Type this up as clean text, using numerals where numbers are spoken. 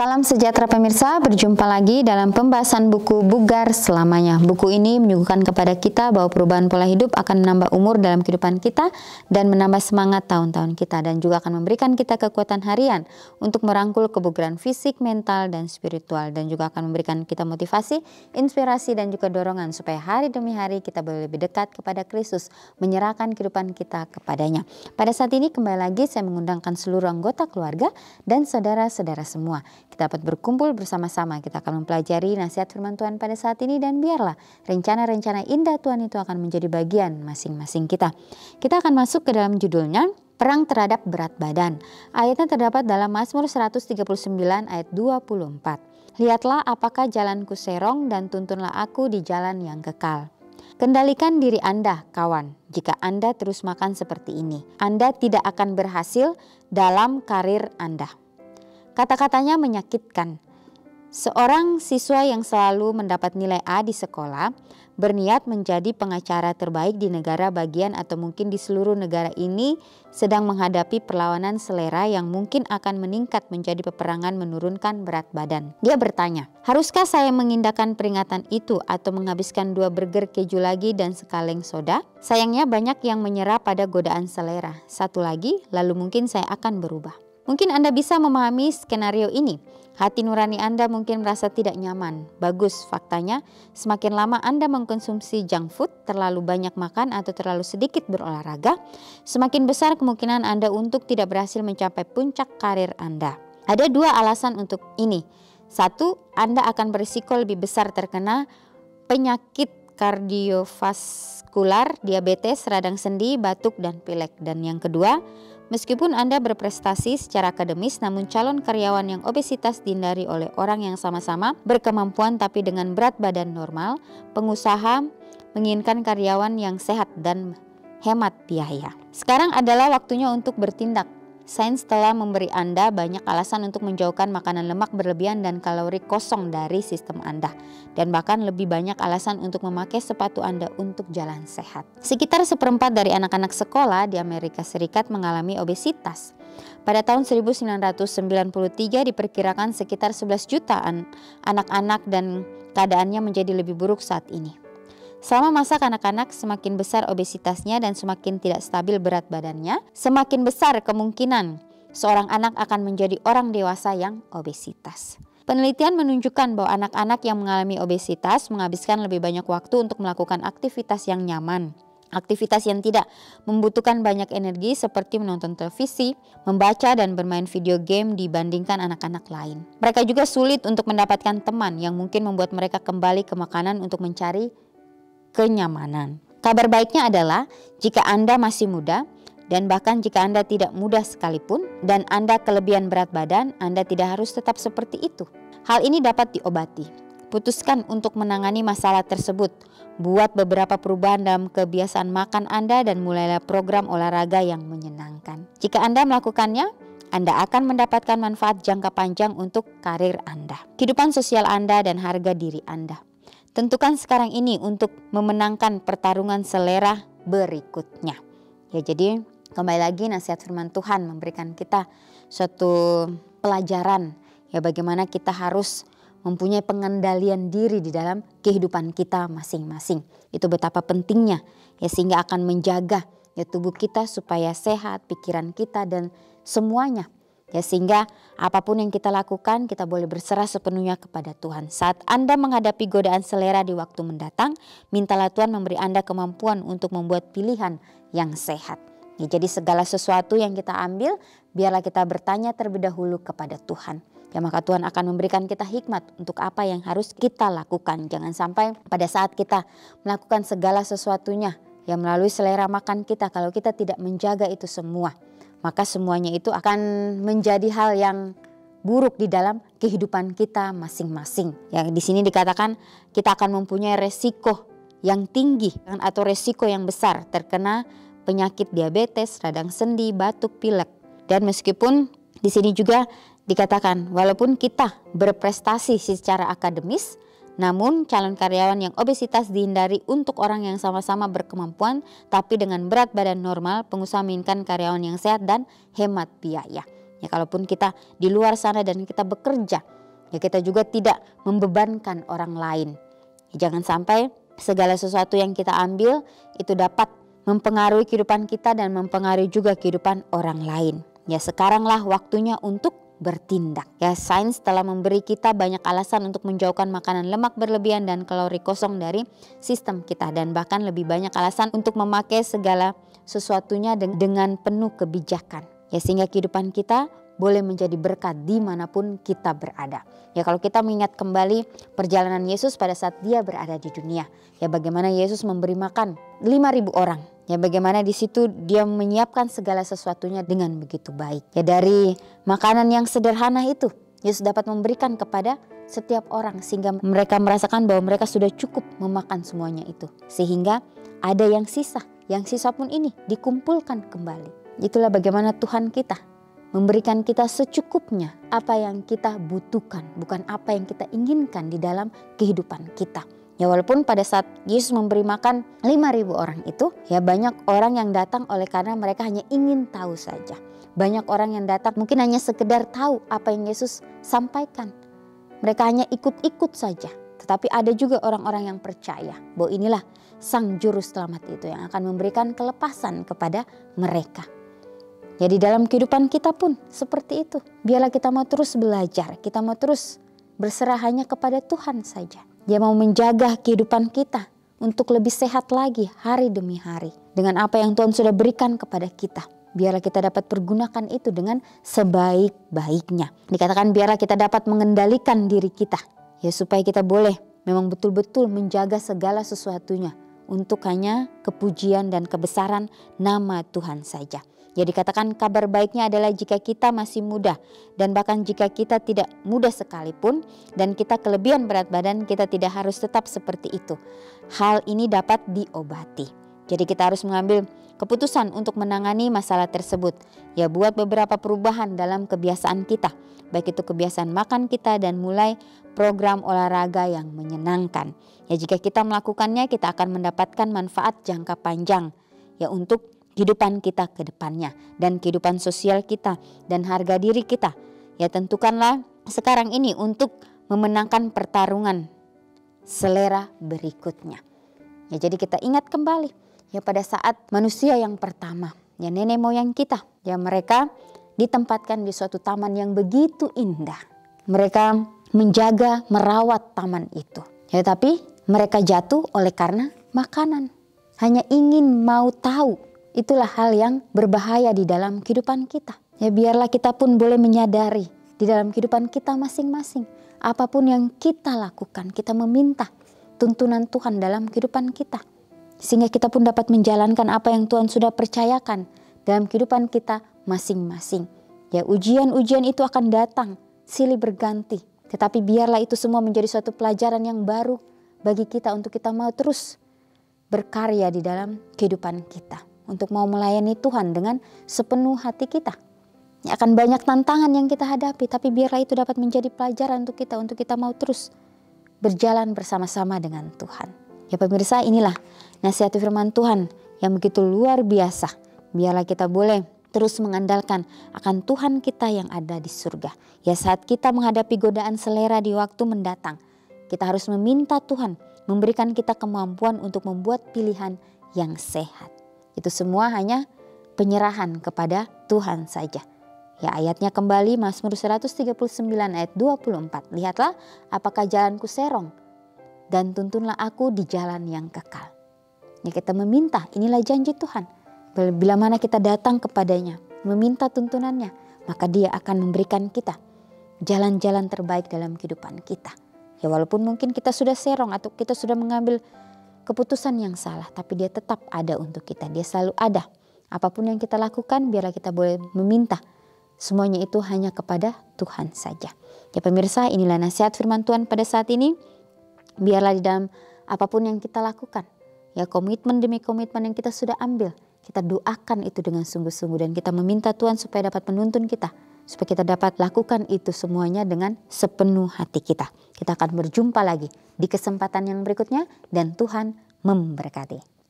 Salam sejahtera pemirsa, berjumpa lagi dalam pembahasan buku Bugar Selamanya. Buku ini menyuguhkan kepada kita bahwa perubahan pola hidup akan menambah umur dalam kehidupan kita dan menambah semangat tahun-tahun kita, dan juga akan memberikan kita kekuatan harian untuk merangkul kebugaran fisik, mental, dan spiritual, dan juga akan memberikan kita motivasi, inspirasi, dan juga dorongan supaya hari demi hari kita boleh lebih dekat kepada Kristus, menyerahkan kehidupan kita kepadanya. Pada saat ini kembali lagi saya mengundangkan seluruh anggota keluarga dan saudara-saudara semua. Kita dapat berkumpul bersama-sama, kita akan mempelajari nasihat firman Tuhan pada saat ini, dan biarlah rencana-rencana indah Tuhan itu akan menjadi bagian masing-masing kita. Kita akan masuk ke dalam judulnya, Perang Terhadap Berat Badan. Ayatnya terdapat dalam Mazmur 139 ayat 24. Lihatlah apakah jalanku serong dan tuntunlah aku di jalan yang kekal. Kendalikan diri Anda, kawan. Jika Anda terus makan seperti ini, Anda tidak akan berhasil dalam karir Anda. Kata-katanya menyakitkan. Seorang siswa yang selalu mendapat nilai A di sekolah berniat menjadi pengacara terbaik di negara bagian atau mungkin di seluruh negara ini sedang menghadapi perlawanan selera yang mungkin akan meningkat menjadi peperangan menurunkan berat badan. Dia bertanya, haruskah saya mengindahkan peringatan itu atau menghabiskan 2 burger keju lagi dan sekaleng soda? Sayangnya banyak yang menyerah pada godaan selera. Satu lagi, lalu mungkin saya akan berubah. Mungkin Anda bisa memahami skenario ini. Hati nurani Anda mungkin merasa tidak nyaman. Bagus, faktanya semakin lama Anda mengkonsumsi junk food, terlalu banyak makan atau terlalu sedikit berolahraga, semakin besar kemungkinan Anda untuk tidak berhasil mencapai puncak karir Anda. Ada 2 alasan untuk ini. 1, Anda akan berisiko lebih besar terkena penyakit kardiovaskular, diabetes, radang sendi, batuk, dan pilek. Dan yang kedua, meskipun Anda berprestasi secara akademis, namun calon karyawan yang obesitas dihindari oleh orang yang sama-sama berkemampuan tapi dengan berat badan normal, pengusaha menginginkan karyawan yang sehat dan hemat biaya. Sekarang adalah waktunya untuk bertindak. Sains telah memberi Anda banyak alasan untuk menjauhkan makanan lemak berlebihan dan kalori kosong dari sistem Anda. Dan bahkan lebih banyak alasan untuk memakai sepatu Anda untuk jalan sehat. Sekitar 1/4 dari anak-anak sekolah di Amerika Serikat mengalami obesitas. Pada tahun 1993 diperkirakan sekitar 11 jutaan anak-anak, dan keadaannya menjadi lebih buruk saat ini. Selama masa kanak-kanak, semakin besar obesitasnya dan semakin tidak stabil berat badannya, semakin besar kemungkinan seorang anak akan menjadi orang dewasa yang obesitas. Penelitian menunjukkan bahwa anak-anak yang mengalami obesitas menghabiskan lebih banyak waktu untuk melakukan aktivitas yang nyaman. Aktivitas yang tidak membutuhkan banyak energi seperti menonton televisi, membaca, dan bermain video game dibandingkan anak-anak lain. Mereka juga sulit untuk mendapatkan teman yang mungkin membuat mereka kembali ke makanan untuk mencari kenyamanan. Kabar baiknya adalah jika Anda masih muda, dan bahkan jika Anda tidak muda sekalipun dan Anda kelebihan berat badan, Anda tidak harus tetap seperti itu. Hal ini dapat diobati. Putuskan untuk menangani masalah tersebut. Buat beberapa perubahan dalam kebiasaan makan Anda dan mulailah program olahraga yang menyenangkan. Jika Anda melakukannya, Anda akan mendapatkan manfaat jangka panjang untuk karir Anda, kehidupan sosial Anda, dan harga diri Anda. Tentukan sekarang ini untuk memenangkan pertarungan selera berikutnya. Ya, jadi kembali lagi nasihat firman Tuhan memberikan kita suatu pelajaran ya, bagaimana kita harus mempunyai pengendalian diri di dalam kehidupan kita masing-masing. Itu betapa pentingnya ya, sehingga akan menjaga ya tubuh kita supaya sehat, pikiran kita, dan semuanya. Ya, sehingga apapun yang kita lakukan, kita boleh berserah sepenuhnya kepada Tuhan. Saat Anda menghadapi godaan selera di waktu mendatang, mintalah Tuhan memberi Anda kemampuan untuk membuat pilihan yang sehat. Ya, jadi segala sesuatu yang kita ambil, biarlah kita bertanya terlebih dahulu kepada Tuhan. Ya, maka Tuhan akan memberikan kita hikmat untuk apa yang harus kita lakukan. Jangan sampai pada saat kita melakukan segala sesuatunya yang melalui selera makan kita, kalau kita tidak menjaga itu semua, maka semuanya itu akan menjadi hal yang buruk di dalam kehidupan kita masing-masing. Yang di sini dikatakan kita akan mempunyai resiko yang tinggi atau resiko yang besar terkena penyakit diabetes, radang sendi, batuk, pilek. Dan meskipun di sini juga dikatakan walaupun kita berprestasi secara akademis, namun calon karyawan yang obesitas dihindari untuk orang yang sama-sama berkemampuan tapi dengan berat badan normal, pengusaha menginginkan karyawan yang sehat dan hemat biaya. Ya kalaupun kita di luar sana dan kita bekerja, ya kita juga tidak membebankan orang lain. Ya, jangan sampai segala sesuatu yang kita ambil itu dapat mempengaruhi kehidupan kita dan mempengaruhi juga kehidupan orang lain. Ya sekaranglah waktunya untuk bertindak. Ya sains telah memberi kita banyak alasan untuk menjauhkan makanan lemak berlebihan dan kalori kosong dari sistem kita, dan bahkan lebih banyak alasan untuk memakai segala sesuatunya dengan penuh kebijakan. Ya sehingga kehidupan kita boleh menjadi berkat dimanapun kita berada. Ya kalau kita mengingat kembali perjalanan Yesus pada saat dia berada di dunia. Ya bagaimana Yesus memberi makan 5.000 orang. Ya bagaimana di situ dia menyiapkan segala sesuatunya dengan begitu baik. Ya dari makanan yang sederhana itu Yesus dapat memberikan kepada setiap orang sehingga mereka merasakan bahwa mereka sudah cukup memakan semuanya itu. Sehingga ada yang sisa. Yang sisa pun ini dikumpulkan kembali. Itulah bagaimana Tuhan kita memberikan kita secukupnya apa yang kita butuhkan, bukan apa yang kita inginkan di dalam kehidupan kita. Ya walaupun pada saat Yesus memberi makan 5.000 orang itu, ya banyak orang yang datang oleh karena mereka hanya ingin tahu saja. Banyak orang yang datang mungkin hanya sekedar tahu apa yang Yesus sampaikan. Mereka hanya ikut-ikut saja. Tetapi ada juga orang-orang yang percaya bahwa inilah Sang Juru Selamat itu yang akan memberikan kelepasan kepada mereka. Ya di dalam kehidupan kita pun seperti itu. Biarlah kita mau terus belajar, kita mau terus berserah hanya kepada Tuhan saja. Dia mau menjaga kehidupan kita untuk lebih sehat lagi hari demi hari. Dengan apa yang Tuhan sudah berikan kepada kita. Biarlah kita dapat pergunakan itu dengan sebaik-baiknya. Dikatakan biarlah kita dapat mengendalikan diri kita. Ya supaya kita boleh memang betul-betul menjaga segala sesuatunya. Untuk hanya kepujian dan kebesaran nama Tuhan saja. Jadi katakan kabar baiknya adalah jika kita masih muda dan bahkan jika kita tidak muda sekalipun dan kita kelebihan berat badan, kita tidak harus tetap seperti itu. Hal ini dapat diobati. Jadi kita harus mengambil keputusan untuk menangani masalah tersebut. Ya buat beberapa perubahan dalam kebiasaan kita. Baik itu kebiasaan makan kita dan mulai program olahraga yang menyenangkan. Ya jika kita melakukannya kita akan mendapatkan manfaat jangka panjang. Ya untuk kehidupan kita ke depannya dan kehidupan sosial kita dan harga diri kita. Ya tentukanlah sekarang ini untuk memenangkan pertarungan selera berikutnya. Ya jadi kita ingat kembali ya pada saat manusia yang pertama, ya nenek moyang kita, ya mereka ditempatkan di suatu taman yang begitu indah. Mereka menjaga, merawat taman itu. Ya tapi mereka jatuh oleh karena makanan. Hanya ingin mau tahu. Itulah hal yang berbahaya di dalam kehidupan kita. Ya biarlah kita pun boleh menyadari di dalam kehidupan kita masing-masing. Apapun yang kita lakukan, kita meminta tuntunan Tuhan dalam kehidupan kita. Sehingga kita pun dapat menjalankan apa yang Tuhan sudah percayakan dalam kehidupan kita masing-masing. Ya ujian-ujian itu akan datang silih berganti. Tetapi biarlah itu semua menjadi suatu pelajaran yang baru bagi kita untuk kita mau terus berkarya di dalam kehidupan kita. Untuk mau melayani Tuhan dengan sepenuh hati kita. Ya, akan banyak tantangan yang kita hadapi. Tapi biarlah itu dapat menjadi pelajaran untuk kita mau terus berjalan bersama-sama dengan Tuhan. Ya pemirsa, inilah nasihat firman Tuhan yang begitu luar biasa. Biarlah kita boleh terus mengandalkan akan Tuhan kita yang ada di surga. Ya saat kita menghadapi godaan selera di waktu mendatang. Kita harus meminta Tuhan memberikan kita kemampuan untuk membuat pilihan yang sehat. Itu semua hanya penyerahan kepada Tuhan saja. Ya ayatnya kembali Mazmur 139 ayat 24. Lihatlah apakah jalanku serong dan tuntunlah aku di jalan yang kekal. Ya kita meminta, inilah janji Tuhan. Bila mana kita datang kepadanya, meminta tuntunannya, maka dia akan memberikan kita jalan-jalan terbaik dalam kehidupan kita. Ya walaupun mungkin kita sudah serong atau kita sudah mengambil keputusan yang salah, tapi dia tetap ada untuk kita. Dia selalu ada. Apapun yang kita lakukan, biarlah kita boleh meminta. Semuanya itu hanya kepada Tuhan saja. Ya pemirsa, inilah nasihat firman Tuhan pada saat ini. Biarlah di dalam apapun yang kita lakukan, ya komitmen demi komitmen yang kita sudah ambil, kita doakan itu dengan sungguh-sungguh dan kita meminta Tuhan supaya dapat menuntun kita. Supaya kita dapat lakukan itu semuanya dengan sepenuh hati kita. Kita akan berjumpa lagi di kesempatan yang berikutnya dan Tuhan memberkati.